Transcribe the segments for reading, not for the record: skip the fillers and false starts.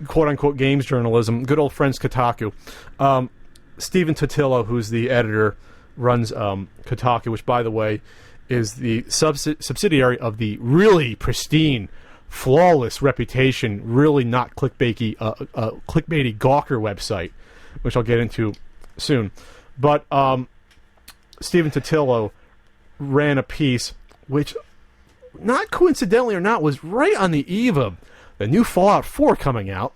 quote-unquote games journalism, good old friends Kotaku. Stephen Totilo, who's the editor, runs Kotaku, which, by the way, is the subsidiary of the really pristine, flawless reputation, really not clickbaity Gawker website, which I'll get into soon. But Stephen Totilo ran a piece which, not coincidentally or not, was right on the eve of the new Fallout 4 coming out.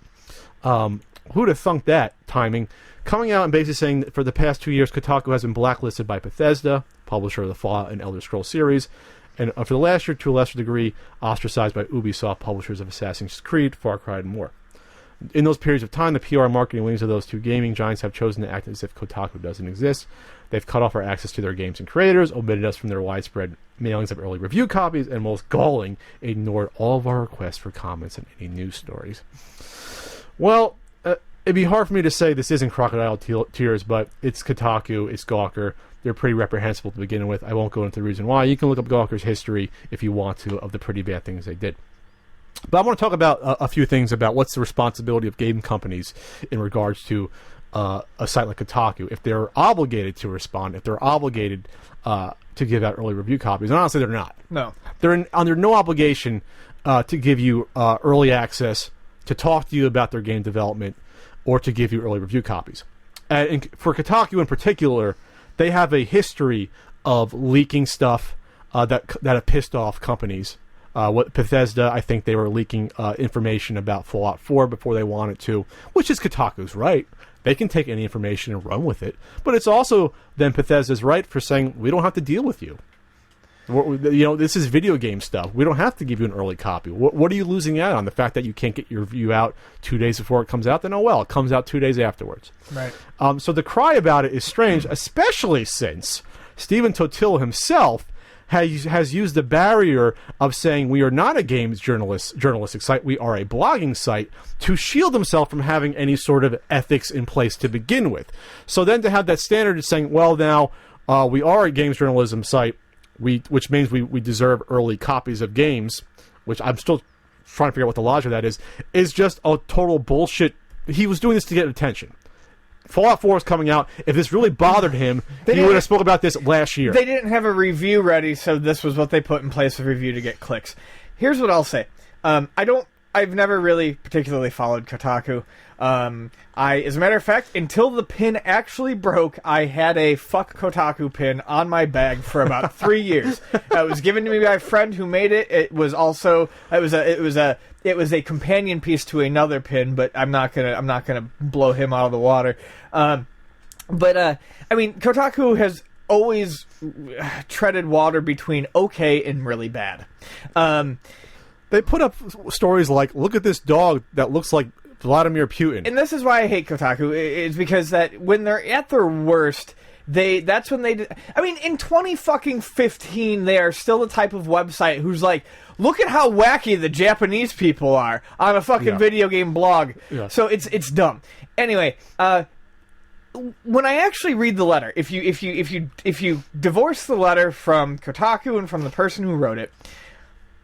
Who'd have thunk that timing? Coming out and basically saying that for the past 2 years, Kotaku has been blacklisted by Bethesda, publisher of the Fallout and Elder Scrolls series, and for the last year, to a lesser degree, ostracized by Ubisoft, publishers of Assassin's Creed, Far Cry, and more. In those periods of time, the PR and marketing wings of those two gaming giants have chosen to act as if Kotaku doesn't exist. They've cut off our access to their games and creators, omitted us from their widespread mailings of early review copies, and most galling, ignored all of our requests for comments and any news stories. Well, it'd be hard for me to say this isn't crocodile tears, but it's Kotaku, it's Gawker. They're pretty reprehensible to begin with. I won't go into the reason why. You can look up Gawker's history if you want to of the pretty bad things they did. But I want to talk about a few things about what's the responsibility of game companies in regards to a site like Kotaku. If they're obligated to respond, if they're obligated to give out early review copies. And honestly, they're not. No. They're under no obligation to give you early access, to talk to you about their game development, or to give you early review copies. And for Kotaku in particular, they have a history of leaking stuff that have pissed off companies. What Bethesda, I think they were leaking information about Fallout 4 before they wanted to, which is Kotaku's right. They can take any information and run with it. But it's also then Bethesda's right for saying, we don't have to deal with you. This is video game stuff. We don't have to give you an early copy. What are you losing out on? The fact that you can't get your review out 2 days before it comes out? Then, oh well, it comes out 2 days afterwards. Right. So the cry about it is strange, especially since Stephen Totilo himself has used the barrier of saying we are not a games journalistic site, we are a blogging site, to shield himself from having any sort of ethics in place to begin with. So then to have that standard of saying, well, now we are a games journalism site, which means we deserve early copies of games, which I'm still trying to figure out what the logic of that is just a total bullshit. He was doing this to get attention. Fallout 4 is coming out. If this really bothered him, he would have spoke about this last year. They didn't have a review ready, so this was what they put in place, a review to get clicks. Here's what I'll say. I've never really particularly followed Kotaku. As a matter of fact, until the pin actually broke, I had a fuck Kotaku pin on my bag for about 3 years. It was given to me by a friend who made it. It was a companion piece to another pin, but I'm not gonna blow him out of the water. Kotaku has always treaded water between okay and really bad. They put up stories like, look at this dog that looks like Vladimir Putin. And this is why I hate Kotaku, is because that when they're at their worst, that's when they... in 2015, they are still the type of website who's like, look at how wacky the Japanese people are on a fucking video game blog. Yeah. So it's dumb. Anyway, when I actually read the letter, if you divorce the letter from Kotaku and from the person who wrote it,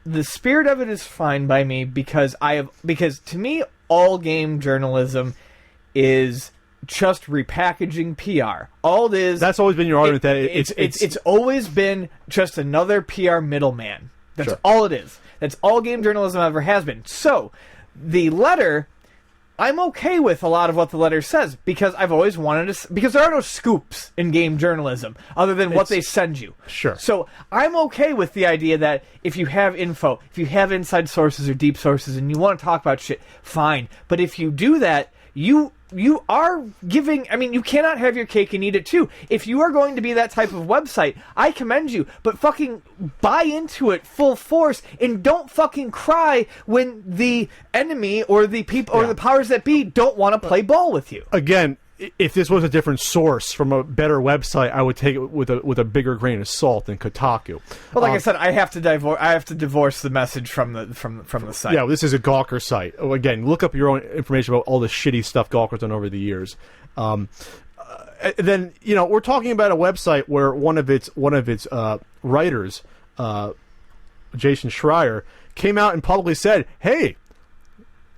the spirit of it is fine by me because to me all game journalism is just repackaging PR. All it is. That's always been your argument that it's always been just another PR middleman. That's all it is. That's all game journalism ever has been. So the letter, I'm okay with a lot of what the letter says because I've always wanted to... Because there are no scoops in game journalism other than what they send you. Sure. So I'm okay with the idea that if you have info, if you have inside sources or deep sources and you want to talk about shit, fine. But if you do that, you are giving... you cannot have your cake and eat it too. If you are going to be that type of website, I commend you, but fucking buy into it full force and don't fucking cry when the enemy or the people or the powers that be don't want to play ball with you. Again, if this was a different source from a better website, I would take it with a bigger grain of salt than Kotaku. Well, like I said, I have to divorce the message from the site. Yeah, this is a Gawker site. Again, look up your own information about all the shitty stuff Gawker's done over the years. Then we're talking about a website where one of its writers, Jason Schreier, came out and publicly said, "Hey,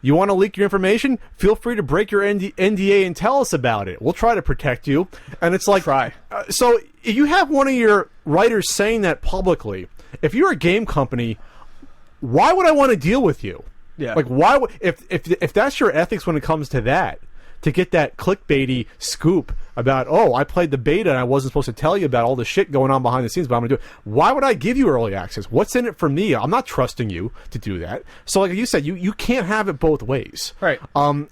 You want to leak your information? Feel free to break your NDA and tell us about it. We'll try to protect you. And it's like, so if you have one of your writers saying that publicly, if you're a game company, why would I want to deal with you? Yeah. Like, why would, if that's your ethics when it comes to that, to get that clickbaity scoop about, oh, I played the beta and I wasn't supposed to tell you about all the shit going on behind the scenes, but I'm going to do it. Why would I give you early access? What's in it for me? I'm not trusting you to do that. So like you said, you can't have it both ways. Right.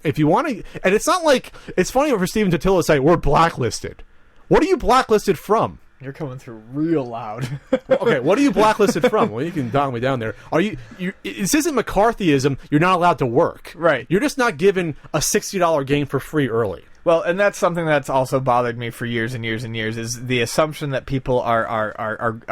If you want to, and it's not like, it's funny for Stephen Totilo to say, we're blacklisted. What are you blacklisted from? You're coming through real loud. Okay, what are you blacklisted from? Well, you can dog me down there. Are you? This isn't McCarthyism. You're not allowed to work. Right. You're just not given a $60 game for free early. Well, and that's something that's also bothered me for years and years and years, is the assumption that people are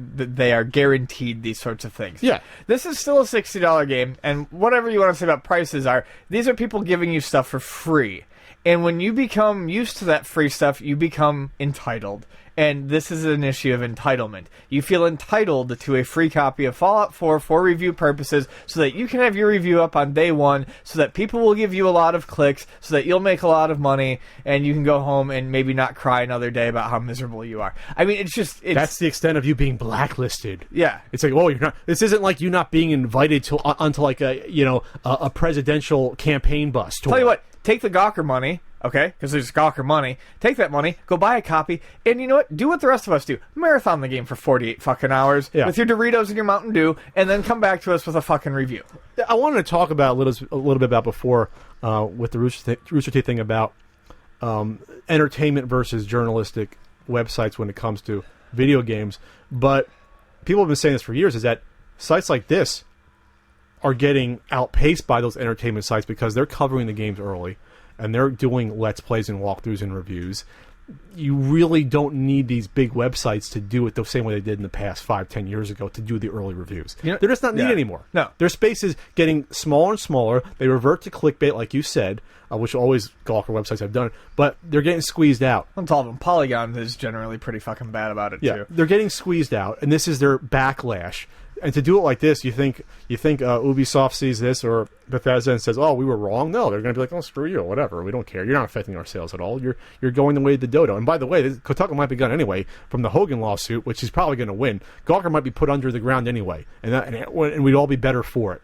they are guaranteed these sorts of things. Yeah. This is still a $60 game, and whatever you want to say about prices these are people giving you stuff for free. And when you become used to that free stuff, you become entitled. And this is an issue of entitlement. You feel entitled to a free copy of Fallout 4 for review purposes so that you can have your review up on day one, so that people will give you a lot of clicks, so that you'll make a lot of money, and you can go home and maybe not cry another day about how miserable you are. I mean, That's the extent of you being blacklisted. Yeah. It's like, well, you're not. This isn't like you not being invited to onto like a presidential campaign bus tour. Tell you what, take the Gawker money. Okay, because there's Gawker money. Take that money, go buy a copy, and you know what? Do what the rest of us do. Marathon the game for 48 fucking hours with your Doritos and your Mountain Dew, and then come back to us with a fucking review. I wanted to talk about a little bit about before with the Rooster Teeth thing about entertainment versus journalistic websites when it comes to video games. But people have been saying this for years, is that sites like this are getting outpaced by those entertainment sites because they're covering the games early. And they're doing Let's Plays and walkthroughs and reviews. You really don't need these big websites to do it the same way they did in the past 5-10 years ago to do the early reviews. They're just not needed anymore. No. Their space is getting smaller and smaller. They revert to clickbait, like you said, which always Gawker websites have done. But they're getting squeezed out. That's all of them. Polygon is generally pretty fucking bad about it, too. They're getting squeezed out, and this is their backlash. And to do it like this, you think Ubisoft sees this or Bethesda and says, "Oh, we were wrong." No, they're going to be like, "Oh, screw you, whatever. We don't care. You're not affecting our sales at all. You're going the way of the dodo." And by the way, Kotaku might be gone anyway from the Hogan lawsuit, which he's probably going to win. Gawker might be put under the ground anyway, and we'd all be better for it.